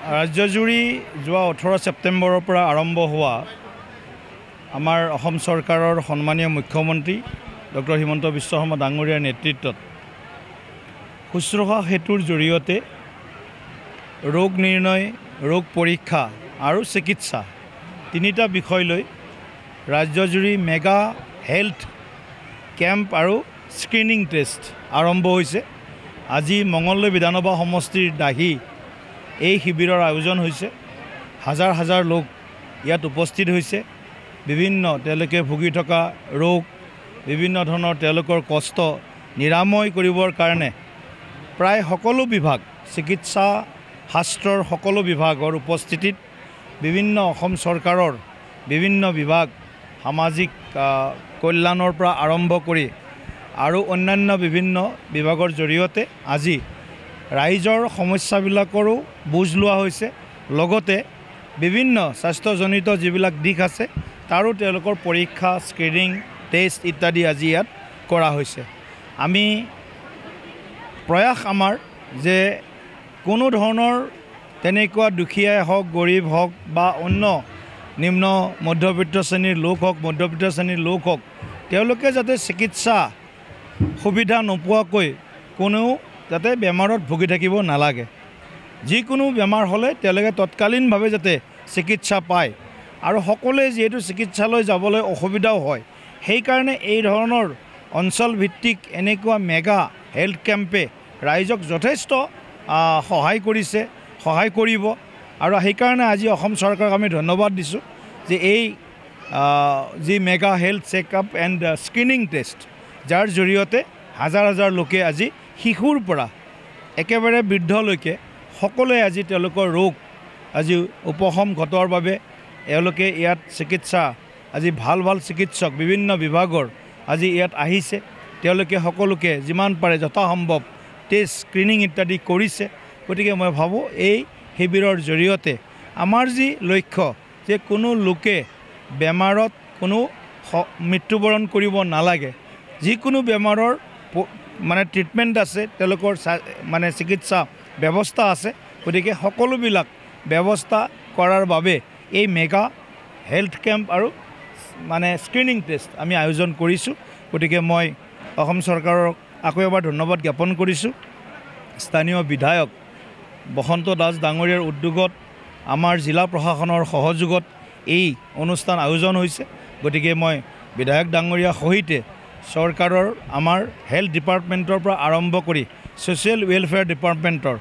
ৰাজ্যজুৰি যোৱা 18 ছেপ্টেম্বৰৰ পৰা আৰম্ভ হোৱা আমাৰ অসম চৰকাৰৰ সন্মানীয় মুখ্যমন্ত্ৰী ডক্টৰ হিমন্ত বিশ্ব শৰ্মা ডাঙৰীয়াৰ নেতৃত্বত শুশ্ৰূষা সেতুৰ জৰিয়তে ৰোগ নিৰ্ণয়, ৰোগ পৰীক্ষা আৰু চিকিৎসা তিনিটা বিষয় লৈ ৰাজ্যজুৰি মেগা হেল্থ কেম্প আৰু স্ক্ৰিনিং টেষ্ট আৰম্ভ হৈছে। আজি মঙলদৈ বিধানসভা সমষ্টিৰ দাহি এই শিবিৰৰ আয়োজন হৈছে। হাজাৰ হাজাৰ লোক ইয়াত উপস্থিত হৈছে। বিভিন্ন তেওঁলোকে ভুগি থকা ৰোগ, বিভিন্ন ধৰণৰ তেওঁলোকৰ কষ্ট নিৰাময় কৰিবৰ কাৰণে প্ৰায় সকলো বিভাগ, চিকিৎসা শাস্ত্ৰৰ সকলো বিভাগৰ উপস্থিতিত বিভিন্ন অসম চৰকাৰৰ বিভিন্ন বিভাগ, সামাজিক কল্যাণৰ পৰা আৰম্ভ কৰি আৰু অন্যান্য বিভিন্ন বিভাগৰ জৰিয়তে আজি ৰাইজৰ সমস্যাবিলাকৰো বুজ লোৱা হৈছে। লগতে বিভিন্ন স্বাস্থ্যজনিত যিবিলাক দিশ আছে তাৰো তেওঁলোকৰ পৰীক্ষা, স্ক্ৰিনিং টেষ্ট ইত্যাদি আজি ইয়াত কৰা হৈছে। আমি প্ৰয়াস আমাৰ যে কোনো ধৰণৰ তেনেকুৱা দুখীয়াই হওক, গৰীব হওক বা অন্য নিম্ন মধ্যবিত্ত শ্ৰেণীৰ লোক হওক, মধ্যবিত্ত শ্ৰেণীৰ লোক হওক, তেওঁলোকে যাতে চিকিৎসা সুবিধা নোপোৱাকৈ কোনেও যাতে বেমাৰত ভুগি থাকিব নালাগে। যিকোনো বেমাৰ হ'লে তেওঁলোকে তৎকালীনভাৱে যাতে চিকিৎসা পায়। আৰু সকলোৱে যিহেতু চিকিৎসালয় যাবলৈ অসুবিধাও হয়, সেইকাৰণে এই ধৰণৰ অঞ্চলভিত্তিক এনেকুৱা মেগা হেল্থ কেম্পে ৰাইজক যথেষ্ট সহায় কৰিছে, সহায় কৰিব। আৰু সেইকাৰণে আজি অসম চৰকাৰক আমি ধন্যবাদ দিছোঁ যে এই যি mega health checkup and screening test, যাৰ জৰিয়তে হাজাৰ হাজাৰ লোকে আজি শিশুৰ পৰা একেবাৰে বৃদ্ধলৈকে সকলোৱে আজি তেওঁলোকৰ ৰোগ আজি উপশম ঘটোৱাৰ বাবে এওঁলোকে ইয়াত চিকিৎসা, আজি ভাল ভাল চিকিৎসক বিভিন্ন বিভাগৰ আজি ইয়াত আহিছে। তেওঁলোকে সকলোকে যিমান পাৰে যথাসম্ভৱ টেষ্ট, স্ক্ৰিনিং ইত্যাদি কৰিছে। গতিকে মই ভাবোঁ এই শিবিৰৰ জৰিয়তে আমাৰ যি লক্ষ্য যে কোনো লোকে বেমাৰত কোনো মৃত্যুবৰণ কৰিব নালাগে। যিকোনো বেমাৰৰ মানে ট্ৰিটমেণ্ট আছে, তেওঁলোকৰ মানে চিকিৎসা ব্যৱস্থা আছে। গতিকে সকলোবিলাক ব্যৱস্থা কৰাৰ বাবে এই মেগা হেল্থ কেম্প আৰু মানে স্ক্ৰিনিং টেষ্ট আমি আয়োজন কৰিছোঁ। গতিকে মই অসম চৰকাৰক আকৌ এবাৰ ধন্যবাদ জ্ঞাপন কৰিছোঁ। স্থানীয় বিধায়ক বসন্ত দাস ডাঙৰীয়াৰ উদ্যোগত, আমাৰ জিলা প্ৰশাসনৰ সহযোগত এই অনুষ্ঠান আয়োজন হৈছে। গতিকে মই বিধায়ক ডাঙৰীয়া সহিতে চৰকাৰৰ আমাৰ হেল্থ ডিপাৰ্টমেণ্টৰ পৰা আৰম্ভ কৰি ছ'চিয়েল ৱেলফেয়াৰ ডিপাৰ্টমেণ্টৰ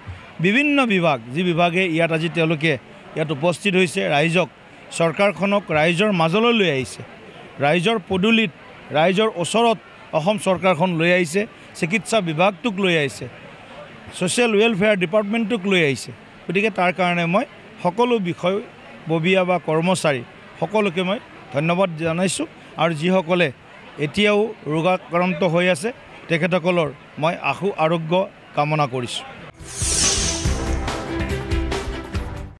বিভিন্ন বিভাগ, যি বিভাগে ইয়াত আজি তেওঁলোকে ইয়াত উপস্থিত হৈছে, ৰাইজক, চৰকাৰখনক ৰাইজৰ মাজলৈ লৈ আহিছে। ৰাইজৰ পদূলিত, ৰাইজৰ ওচৰত অসম চৰকাৰখন লৈ আহিছে। চিকিৎসা বিভাগটোক লৈ আহিছে, ছ'চিয়েল ৱেলফেয়াৰ ডিপাৰ্টমেণ্টটোক লৈ আহিছে। গতিকে তাৰ কাৰণে মই সকলো বিষয়ববীয়া বা কৰ্মচাৰী সকলোকে মই ধন্যবাদ জনাইছোঁ। আৰু যিসকলে এতিয়াও ৰোগাক্ৰান্ত হৈ আছে তেখেতসকলৰ মই আশু আৰোগ্য কামনা কৰিছোঁ।